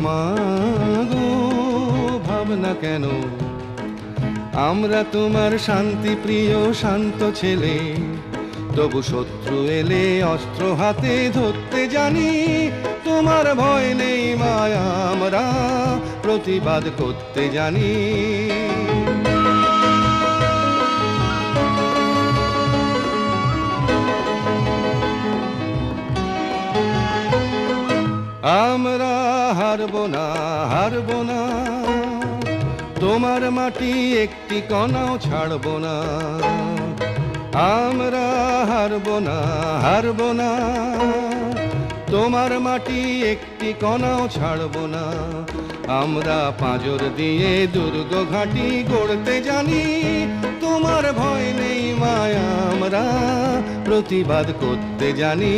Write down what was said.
মাগো ভাবনা কেন, আমরা তোমার শান্তি প্রিয় শান্ত ছেলে, তবু শত্রু এলে অস্ত্র হাতে ধরতে জানি। তোমার ভয় নেই মায়া, আমরা প্রতিবাদ করতে জানি। আমরা হারবো না, হারবো না, তোমার মাটি একটি কণাও ছাড়বো না। আমরা হারবো না, হারবো না, তোমার মাটি একটি কণাও ছাড়বো না। আমরা পাঁজর দিয়ে দুর্গ ঘাঁটি গড়তে জানি। তোমার ভয় নেই মায়া, আমরা প্রতিবাদ করতে জানি।